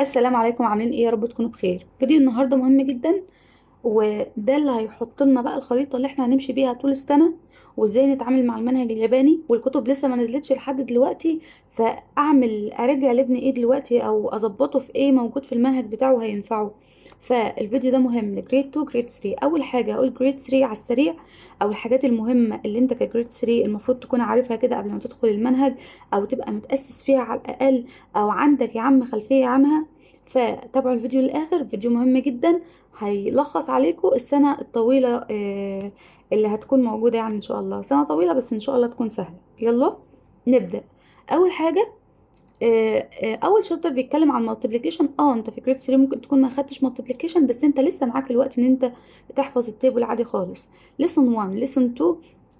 السلام عليكم، عاملين ايه؟ يا رب تكونوا بخير. فيديو النهارده مهم جدا، وده اللي هيحط لنا بقى الخريطه اللي احنا هنمشي بيها طول السنه، وازاي نتعامل مع المنهج الياباني. والكتب لسه ما نزلتش لحد دلوقتي، فاعمل ارجع لابني ايه دلوقتي او اظبطه في ايه موجود في المنهج بتاعه هينفعه. فالفيديو ده مهم لجريد 2 جريد 3. اول حاجه هقول جريد 3 على السريع، او الحاجات المهمه اللي انت كجريد 3 المفروض تكون عارفها كده قبل ما تدخل المنهج، او تبقى متاسس فيها على الاقل، او عندك يا عم خلفيه عنها. فتابعوا الفيديو للاخر، فيديو مهم جدا هيلخص عليكم السنه الطويله اللي هتكون موجوده. يعني ان شاء الله سنه طويله بس ان شاء الله تكون سهله. يلا نبدا. اول حاجه، اول شابتر بيتكلم عن مالتيبليكيشن. انت في جريد 3 ممكن تكون ما خدتش مالتيبليكيشن، بس انت لسه معاك الوقت ان انت تحفظ التيبل عادي خالص. ليسون 1 ليسون 2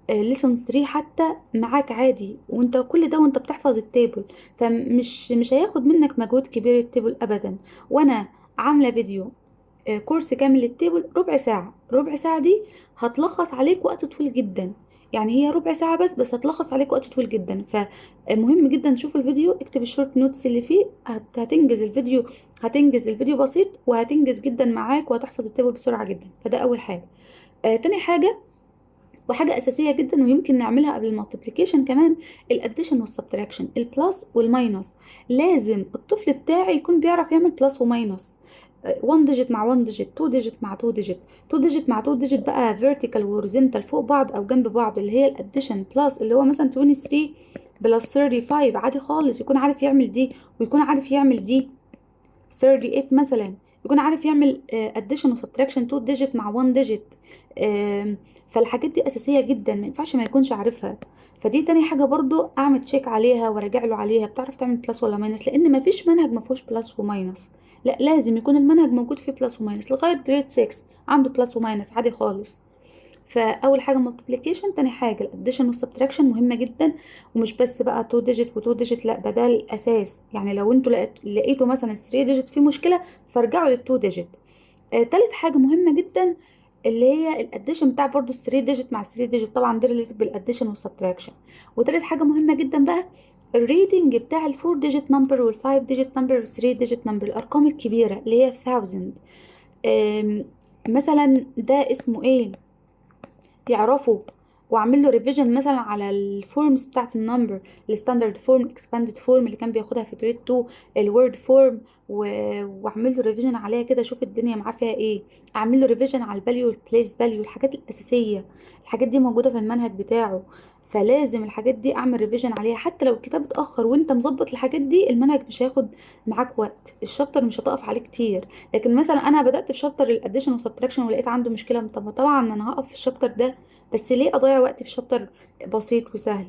ليسون 3 حتى معاك عادي، وانت كل ده وانت بتحفظ التيبل. فمش هياخد منك مجهود كبير التيبل ابدا. وانا عامله فيديو كورس كامل للتيبل، ربع ساعة. ربع ساعة دي هتلخص عليك وقت طويل جدا. يعني هي ربع ساعة بس هتلخص عليك وقت طويل جدا. فمهم جدا تشوف الفيديو، اكتب الشورت نوتس اللي فيه، هتنجز الفيديو. هتنجز الفيديو بسيط، وهتنجز جدا معاك، وهتحفظ التيبل بسرعة جدا. فده أول حاجة. تاني حاجة، وحاجة أساسية جدا ويمكن نعملها قبل المالتيبليكيشن كمان، الاديشن والسبتراكشن، البلس والماينس. لازم الطفل بتاعي يكون بيعرف يعمل بلس وماينس. 1 ديجيت مع 1 ديجيت، 2 ديجيت مع 2 ديجيت، 2 ديجيت مع 2 ديجيت بقى فيرتيكال وهوريزونتال فوق بعض او جنب بعض، اللي هي الاديشن بلس، اللي هو مثلا 23 بلس 35 عادي خالص، يكون عارف يعمل دي ويكون عارف يعمل دي. 38 مثلا يكون عارف يعمل اديشن وسبتراكشن 2 ديجيت مع 1 ديجيت. فالحاجات دي اساسيه جدا، ما ينفعش ما يكونش عارفها. فدي تاني حاجه برضو اعمل تشيك عليها وراجع له عليها، بتعرف تعمل بلس ولا ماينس؟ لان ما فيش منهج ما فيهوش بلس وماينس. لا، لازم يكون المنهج موجود فيه بلس وماينس. لغايه جريد 6 عنده بلس وماينس عادي خالص. فاول حاجه مالتيبليكيشن، تاني حاجه الاديشن والسبتراكشن مهمه جدا. ومش بس بقى 2 ديجيت و2 ديجيت، لا، ده الاساس. يعني لو انتوا لقيتوا مثلا 3 ديجيت فيه مشكله، فارجعوا لل2 ديجيت. تالت حاجه مهمه جدا، اللي هي الاديشن بتاع برضو 3 ديجيت مع 3 ديجيت، طبعا ده ريليتد بالاديشن والسبتراكشن. وتالت حاجه مهمه جدا بقى، الريدنج بتاع الفور ديجيت نمبر والفايف ديجيت نمبر والثري ديجيت نمبر، الارقام الكبيره اللي هي 1000. مثلا ده اسمه ايه؟ يعرفه. واعمل له ريفيجن مثلا على الفورمز بتاعت النمبر، الستاندرد فورم، اكسباندد فورم اللي كان بياخدها في جريد 2، الوورد فورم، واعمل له ريفيجن عليها كده، اشوف الدنيا معاه فيها ايه. اعمل له ريفيجن على الفاليو والبليس فاليو، الحاجات الاساسيه. الحاجات دي موجوده في المنهج بتاعه، فلازم الحاجات دي اعمل ريفيجن عليها. حتى لو الكتاب اتاخر وانت مظبط الحاجات دي، المنهج مش هياخد معاك وقت، الشابتر مش هتقف عليه كتير. لكن مثلا انا بدات في شابتر الاديشن والسبتراكشن ولقيت عنده مشكله، طب طبعا ما انا هقف في الشابتر ده، بس ليه اضيع وقت في شابتر بسيط وسهل؟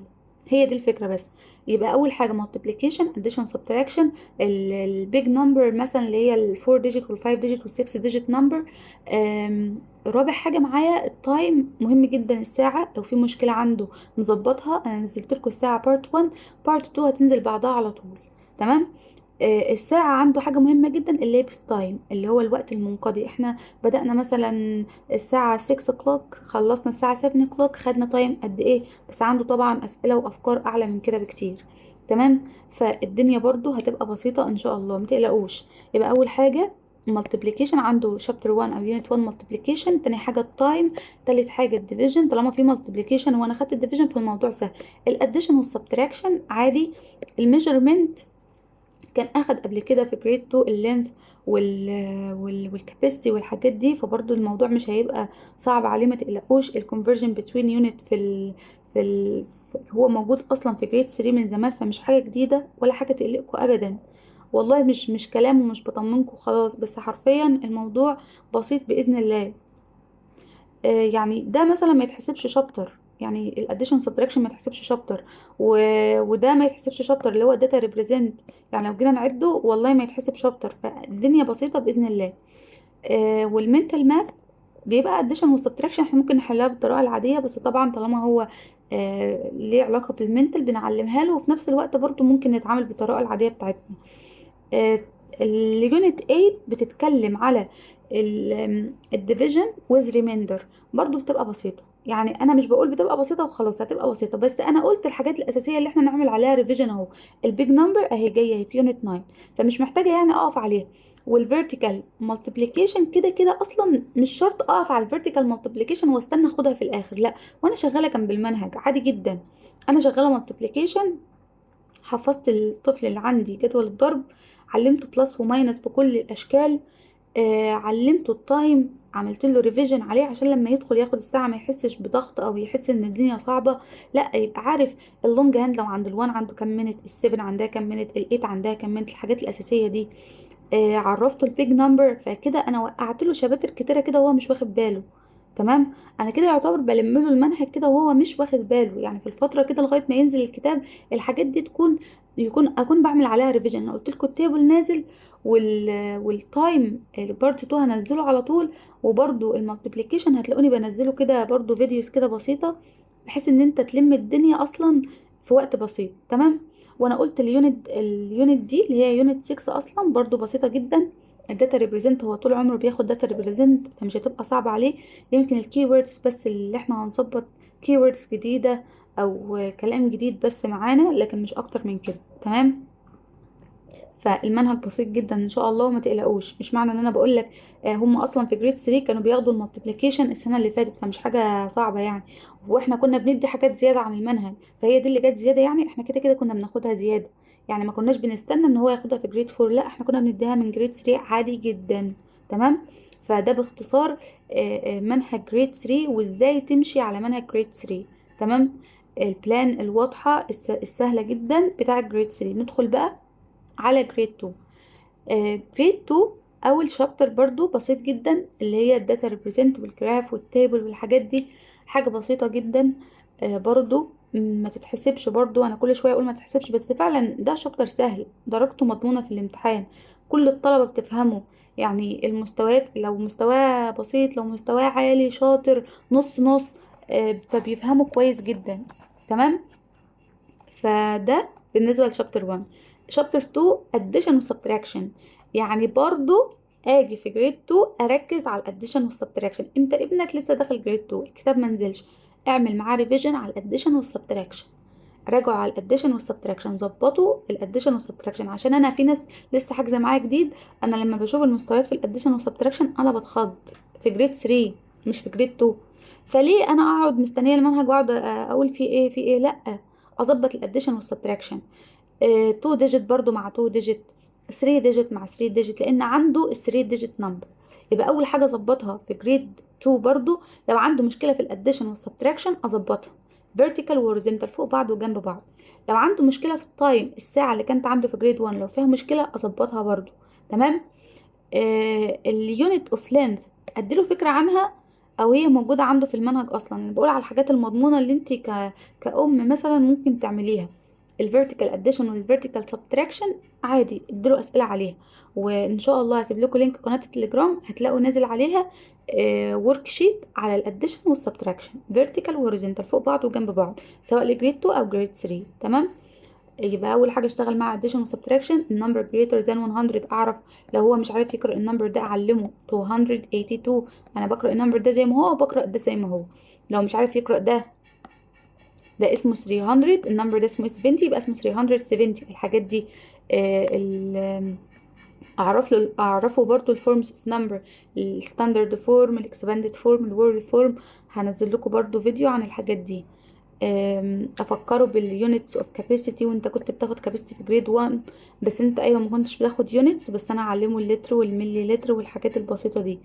هي دي الفكره بس. يبقى اول حاجه multiplication addition subtraction، البيج نمبر مثلا اللي هي الفور ديجيت والفايف ديجيت والسكس ديجيت نمبر. رابع حاجه معايا التايم، مهم جدا. الساعه لو في مشكله عنده نظبطها. انا نزلت لكم الساعه بارت 1، بارت 2 هتنزل بعدها على طول. تمام. الساعة عنده حاجة مهمة جدا، الليبس تايم اللي هو الوقت المنقضي. احنا بدأنا مثلا الساعة 6 o'clock، خلصنا الساعة 7 o'clock، خدنا تايم قد ايه؟ بس عنده طبعا أسئلة وأفكار أعلى من كده بكتير. تمام. فالدنيا برضو هتبقى بسيطة إن شاء الله، متقلقوش. يبقى أول حاجة multiplication، عنده chapter 1 أو unit 1 multiplication. تاني حاجة التايم. تالت حاجة الديفيجن، طالما في multiplication وأنا خدت الديفيجن فالموضوع سهل. الاديشن والسبتراكشن عادي. الميجرمنت كان اخد قبل كده في جريد 2 اللينث والكاباسيتي والحاجات دي، فبرضو الموضوع مش هيبقى صعب عليه، ما تقلقوش. الكونفرجن بتوين يونت هو موجود اصلا في جريد 3 من زمان، فمش حاجه جديده ولا حاجه تقلقكم ابدا. والله مش كلام ومش بطمنكم خلاص، بس حرفيا الموضوع بسيط باذن الله. يعني ده مثلا ما يتحسبش شابتر، يعني الاديشن سبتراكشن ما يتحسبش شابتر، وده ما يتحسبش شابتر اللي هو الداتا ريبريزنت. يعني لو جينا نعده والله ما يتحسب شابتر، فالدنيا بسيطه باذن الله. والمنتال ماث بيبقى اديشن وسبتراكشن، احنا ممكن نحلها بالطريقه العاديه، بس طبعا طالما هو ليه علاقه بالمنتال بنعلمها له، وفي نفس الوقت برضو ممكن نتعامل بالطريقه العاديه بتاعتنا. اليونت 8 بتتكلم على الديفيجن ويز ريميندر، برضو بتبقى بسيطة. يعني انا مش بقول بتبقى بسيطه وخلاص، هتبقى بسيطه، بس انا قلت الحاجات الاساسيه اللي احنا نعمل عليها ريفيجن اهو. البيج نمبر اهي جايه اهي في يونت 9، فمش محتاجه يعني اقف عليها. والفيرتيكال مالتيبليكيشن كده كده اصلا مش شرط اقف على الفيرتيكال مالتيبليكيشن واستنى اخدها في الاخر، لا، وانا شغاله جنب المنهج عادي جدا. انا شغاله مالتيبليكيشن، حفظت الطفل اللي عندي جدول الضرب، علمته بلس وماينس بكل الاشكال، علمته التايم، عملت له ريفيجن عليه عشان لما يدخل ياخد الساعه ما يحسش بضغط او يحس ان الدنيا صعبه، لا يبقى عارف اللونج هاند لو عند ال1 عنده كام منت، ال7 عندها كام منت، ال8 عندها كام منت، الحاجات الاساسيه دي. عرفته البيج نمبر، فكده انا وقعت له شباتر كتيره كده وهو مش واخد باله. تمام. انا كده يعتبر بلم له المنهج كده وهو مش واخد باله، يعني في الفتره كده لغايه ما ينزل الكتاب الحاجات دي اكون بعمل عليها ريفيجن. انا قلت لكم التيبل نازل، والتايم البارت 2 هنزله على طول، وبرده المالتيبليكيشن هتلاقوني بنزله كده برده فيديوز كده بسيطه، بحيث ان انت تلم الدنيا اصلا في وقت بسيط. تمام. وانا قلت اليونت دي اللي هي يونت 6 اصلا برضو بسيطه جدا. الداتا ريبريزنت هو طول عمره بياخد داتا ريبريزنت، فمش هتبقى صعبه عليه. يمكن الكي ووردز بس اللي احنا هنظبط كي ووردز جديده او كلام جديد بس معانا، لكن مش اكتر من كده. تمام. فالمنهج بسيط جدا ان شاء الله، وما تقلقوش. مش معنى ان انا بقول لك هم اصلا في جريد 3 كانوا بياخدوا المالتيبليكيشن السنه اللي فاتت، فمش حاجه صعبه يعني. واحنا كنا بندي حاجات زياده عن المنهج، فهي دي اللي جت زياده، يعني احنا كده كده كنا بناخدها زياده. يعني ما كناش بنستنى ان هو ياخدها في جريد 4، لا احنا كنا بنديها من جريد 3 عادي جدا. تمام. فده باختصار منهج جريد 3 وازاي تمشي على منهج جريد 3. تمام. البلان الواضحه السهله جدا بتاع جريد 3. ندخل بقى على جريد 2. جريد 2 اول شابتر برضو بسيط جدا، اللي هي الداتا ريبريزنت والجراف والتابل والحاجات دي، حاجه بسيطه جدا. برضو ما تتحسبش، برضو انا كل شويه اقول ما تتحسبش، بس فعلا ده شابتر سهل درجته مضمونه في الامتحان، كل الطلبه بتفهمه. يعني المستويات لو مستواه بسيط، لو مستواه عالي شاطر نص نص، فبيفهمه كويس جدا. تمام. فده بالنسبة لشابتر 1. شابتر 2 addition و subtraction، يعني برضو اجي في جريد 2 اركز على الاديشن والسبتراكشن. انت ابنك لسه داخل جريد 2 الكتاب منزلش، اعمل معاه ريفيجن على الاديشن والسبتراكشن، راجعوا على الاديشن والسبتراكشن، ظبطوا الاديشن والسبتراكشن. عشان انا في ناس لسه حاجزه معايا جديد، انا لما بشوف المستويات في الاديشن والسبتراكشن انا بتخض في جريد 3 مش في جريد 2. فليه انا اقعد مستنيه المنهج واقعد اقول في ايه في ايه؟ لا، اظبط الاديشن والسبتراكشن. 2 ديجيت برضو مع 2 ديجيت، 3 ديجيت مع 3 ديجيت، لان عنده ال 3 ديجيت نمبر. يبقى اول حاجه اظبطها في جريد 2 برضو، لو عنده مشكله في الاديشن والسبتراكشن اظبطها فيرتيكال وهوريزونتال فوق بعض وجنب بعض. لو عنده مشكله في التايم الساعه اللي كانت عنده في جريد 1 لو فيها مشكله اظبطها برضو. تمام. اليونت اوف لينث اديله فكره عنها، او هي موجوده عنده في المنهج اصلا. انا بقول على الحاجات المضمونه اللي انت كأم مثلا ممكن تعمليها. الفيرتيكال اديشن والفيرتيكال سبتراكشن عادي اديله اسئله عليها. وان شاء الله هسيب لكم لينك قناه التليجرام هتلاقوا نازل عليها ورك شيت على الاديشن والسبتراكشن فيرتيكال وهوريزونتال فوق بعض وجنب بعض، سواء لجريد 2 او جريد 3. تمام. يبقى اول حاجه اشتغل مع addition و subtraction. النمبر greater than 100 اعرف لو هو مش عارف يقرا النمبر ده اعلمه 282. انا بقرا النمبر ده زي ما هو وبقرا ده زي ما هو. لو مش عارف يقرا ده اسمه 300، النمبر ده اسمه 70 يبقى اسمه 370. الحاجات دي اعرفه برضو الفورمز اوف نمبر، الستاندرد فورم، الاكسباندد فورم، الورد فورم. هنزل لكم برضو فيديو عن الحاجات دي. افكره باليونتس اوف كاباسيتي، وانت كنت بتاخد كاباسيتي في جريد 1، بس انت ايوه ما كنتش بتاخد يونتس، بس انا اعلمه اللتر والملي لتر والحاجات البسيطه دي.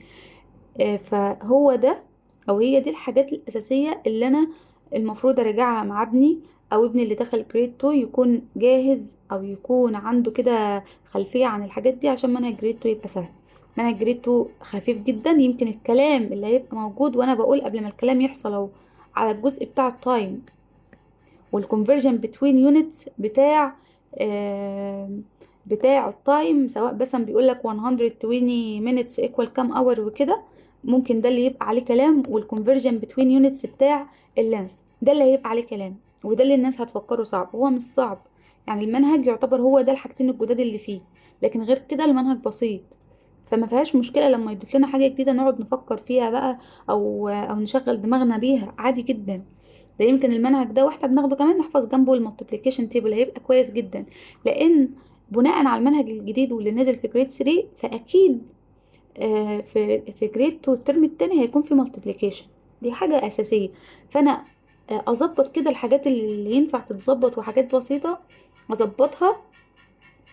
فهو ده، او هي دي الحاجات الاساسيه اللي انا المفروض اراجعها مع ابني، او ابني اللي دخل جريد 2 يكون جاهز او يكون عنده كده خلفيه عن الحاجات دي، عشان منهج جريد 2 يبقى سهل. منهج جريد 2 خفيف جدا، يمكن الكلام اللي هيبقى موجود وانا بقول قبل ما الكلام يحصل او على الجزء بتاع التايم والكونفرجن بتوين يونتس بتاع التايم، سواء مثلا بيقول لك 120 minutes equal كام اور وكده، ممكن ده اللي يبقى عليه كلام. والكونفرجن بتوين يونتس بتاع اللينث ده اللي هيبقى عليه كلام، وده اللي الناس هتفكره صعب. هو مش صعب، يعني المنهج يعتبر هو ده الحاجتين الجداد اللي فيه، لكن غير كده المنهج بسيط. فما فيهاش مشكله لما يضيف لنا حاجه جديده نقعد نفكر فيها بقى، او نشغل دماغنا بيها، عادي جدا. ده يمكن المنهج ده واحنا بناخده كمان نحفظ جنبه المالتيبليكيشن تيبل، هيبقى كويس جدا. لان بناء على المنهج الجديد واللي نازل في جريد 3، فاكيد في جريد 2 الترم التاني هيكون في مالتيبليكيشن، دي حاجة أساسية. فأنا أظبط كده الحاجات اللي ينفع تتظبط وحاجات بسيطة أظبطها،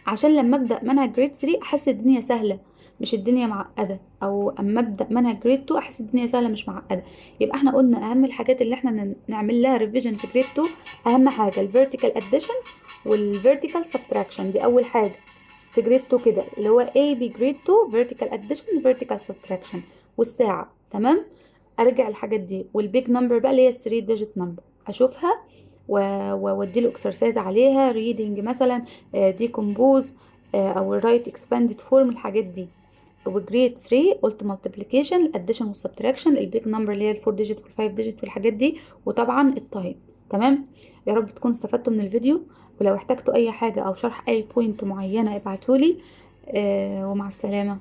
عشان لما أبدأ منهج جريد 3 أحس الدنيا سهلة مش الدنيا معقدة، أو أما أبدأ منهج جريد 2 أحس الدنيا سهلة مش معقدة. يبقى احنا قلنا أهم الحاجات اللي احنا نعمل لها ريفيجن في جريد 2. أهم حاجة الفيرتيكال أديشن والفيرتيكال سبتراكشن، دي أول حاجة في جريد 2 كده، اللي هو A B جريد 2 vertical addition vertical subtraction والساعة. تمام. ارجع الحاجات دي، والبيج نمبر بقى اللي هي 3 ديجيت نمبر اشوفها وادي له اكسرسايز عليها، ريدنج مثلا، ديكومبوز، او رايت اكسباندد فورم، الحاجات دي. وجريد 3 قلت مالتيبليكيشن الاديشن والسبتراكشن، البيج نمبر اللي هي الفور ديجيت والفايف ديجيت والحاجات دي، وطبعا التايم. تمام. يا رب تكونوا استفدتوا من الفيديو، ولو احتجتوا اي حاجة او شرح اي بوينت معينة ابعتولي. ومع السلامة.